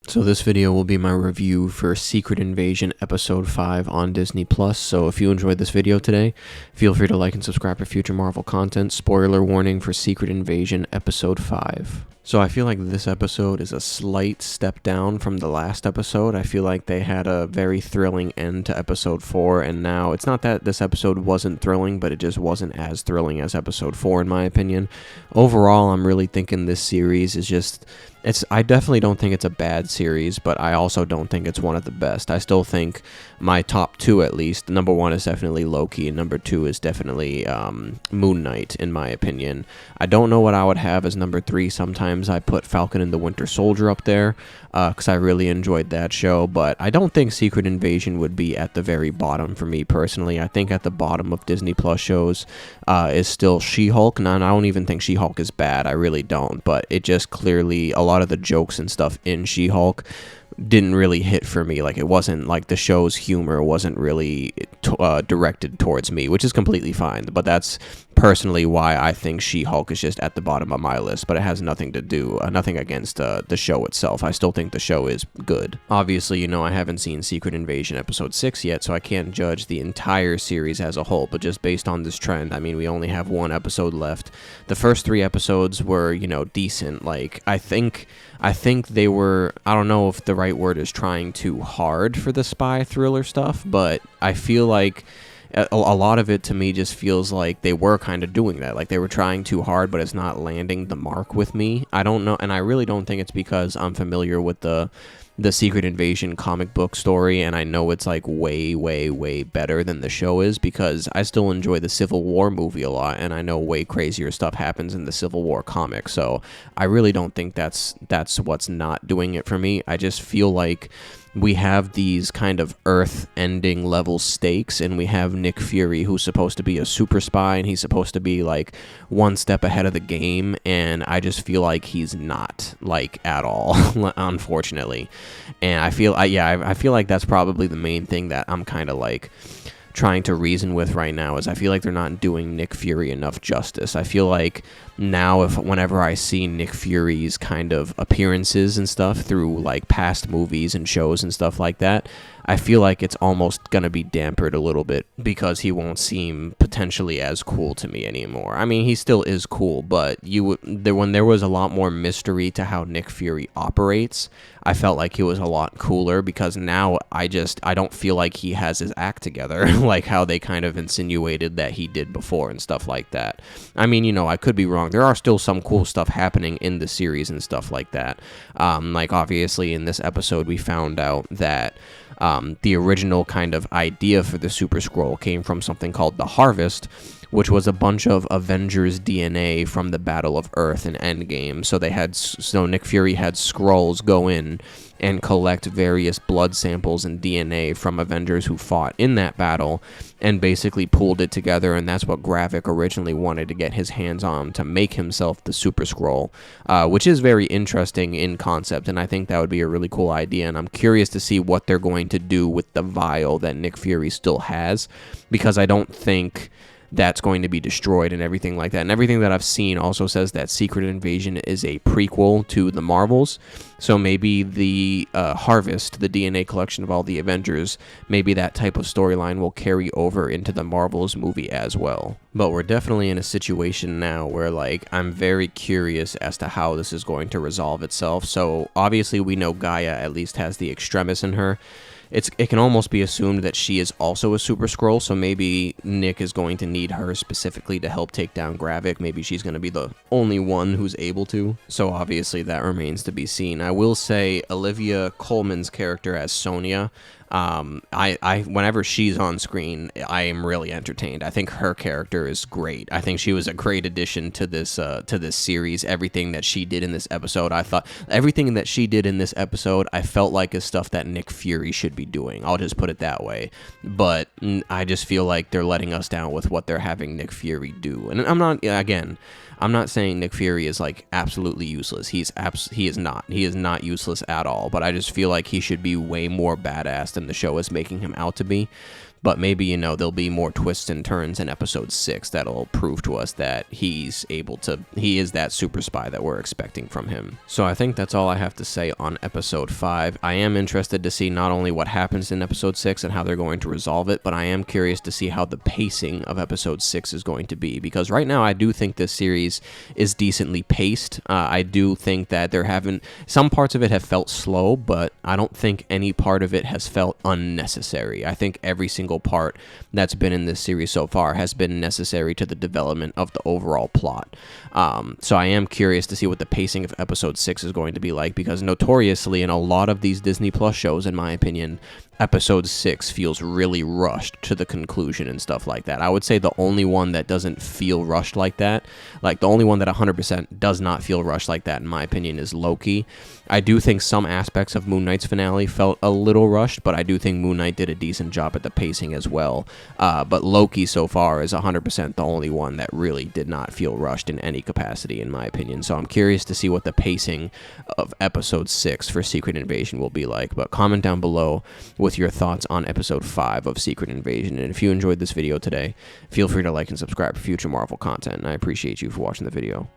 So this video will be my review for Secret Invasion Episode 5 on Disney+. So if you enjoyed this video today, feel free to like and subscribe for future Marvel content. Spoiler warning for Secret Invasion Episode 5. So I feel like this episode is a slight step down from the last episode. I feel like they had a very thrilling end to Episode 4, and now it's not that this episode wasn't thrilling, but it just wasn't as thrilling as Episode 4 in my opinion. Overall, I'm really thinking this series is just... I definitely don't think it's a bad series, but I also don't think it's one of the best. I still think my top two, at least, number one is definitely Loki, and number two is definitely Moon Knight, in my opinion. I don't know what I would have as number three. Sometimes I put Falcon and the Winter Soldier up there, because I really enjoyed that show, but I don't think Secret Invasion would be at the very bottom for me personally. I think at the bottom of Disney Plus shows is still She-Hulk, and I don't even think She-Hulk is bad, I really don't, but it just clearly, a lot of the jokes and stuff in She-Hulk didn't really hit for me. Like, it wasn't like the show's humor wasn't really directed towards me, which is completely fine, but that's personally why I think She-Hulk is just at the bottom of my list, but it has nothing to do, nothing against the show itself. I still think the show is good. Obviously, you know, I haven't seen Secret Invasion Episode 6 yet, so I can't judge the entire series as a whole, but just based on this trend, I mean, we only have one episode left. The first three episodes were, you know, decent. Like, I think they were, I don't know if the right word is trying too hard for the spy thriller stuff, but I feel like a lot of it to me just feels like they were kind of doing that. Like, they were trying too hard, but it's not landing the mark with me. I don't know, and I really don't think it's because I'm familiar with the Secret Invasion comic book story, and I know it's like way, way, way better than the show is, because I still enjoy the Civil War movie a lot, and I know way crazier stuff happens in the Civil War comic, so I really don't think that's what's not doing it for me. I just feel like we have these kind of Earth-ending level stakes, and we have Nick Fury, who's supposed to be a super spy, and he's supposed to be, like, one step ahead of the game, and I just feel like he's not, like, at all, unfortunately. And I feel like that's probably the main thing that I'm kind of, like, trying to reason with right now, is I feel like they're not doing Nick Fury enough justice. I feel like now whenever I see Nick Fury's kind of appearances and stuff through like past movies and shows and stuff like that, I feel like it's almost going to be dampered a little bit because he won't seem potentially as cool to me anymore. I mean, he still is cool, but when there was a lot more mystery to how Nick Fury operates, I felt like he was a lot cooler, because now I don't feel like he has his act together like how they kind of insinuated that he did before and stuff like that. I mean, you know, I could be wrong. There are still some cool stuff happening in the series and stuff like that. Like, obviously, in this episode, we found out that the original kind of idea for the Super Skrull came from something called the Harvest, which was a bunch of Avengers DNA from the Battle of Earth in Endgame. So Nick Fury had Skrulls go in and collect various blood samples and DNA from Avengers who fought in that battle, and basically pooled it together, and that's what Gravik originally wanted to get his hands on to make himself the Super Skrull, which is very interesting in concept, and I think that would be a really cool idea, and I'm curious to see what they're going to do with the vial that Nick Fury still has, because I don't think that's going to be destroyed and everything like that. And everything that I've seen also says that Secret Invasion is a prequel to the Marvels, so maybe the Harvest, the DNA collection of all the Avengers, maybe that type of storyline will carry over into the Marvels movie as well. But we're definitely in a situation now where, like, I'm very curious as to how this is going to resolve itself. So obviously we know Gaia at least has the Extremis in her. It can almost be assumed that she is also a Super Skrull, so maybe Nick is going to need her specifically to help take down Gravik. Maybe she's going to be the only one who's able to. So obviously that remains to be seen. I will say Olivia Colman's character as Sonya, whenever she's on screen, I am really entertained. I think her character is great. I think she was a great addition to this series. Everything that she did in this episode, I felt like is stuff that Nick Fury should be doing. I'll just put it that way. But I just feel like they're letting us down with what they're having Nick Fury do. And I'm not saying Nick Fury is like absolutely useless. He is not. He is not useless at all. But I just feel like he should be way more badass than the show is making him out to be. but maybe, you know, there'll be more twists and turns in episode 6 that'll prove to us that he is that super spy that we're expecting from him. So I think that's all I have to say on episode 5. I am interested to see not only what happens in episode 6 and how they're going to resolve it, but I am curious to see how the pacing of episode 6 is going to be, because right now I do think this series is decently paced. I do think that some parts of it have felt slow, but I don't think any part of it has felt unnecessary. I think every single part that's been in this series so far has been necessary to the development of the overall plot. So I am curious to see what the pacing of episode 6 is going to be like, because notoriously in a lot of these Disney Plus shows, in my opinion, episode 6 feels really rushed to the conclusion and stuff like that. I would say the only one that doesn't feel rushed like that, like the only one that 100% does not feel rushed like that, in my opinion, is Loki. I do think some aspects of Moon Knight's finale felt a little rushed, but I do think Moon Knight did a decent job at the pacing as well. But Loki so far is 100% the only one that really did not feel rushed in any capacity, in my opinion. So I'm curious to see what the pacing of episode 6 for Secret Invasion will be like. But comment down below with your thoughts on episode 5 of Secret Invasion. And if you enjoyed this video today, feel free to like and subscribe for future Marvel content. And I appreciate you for watching the video.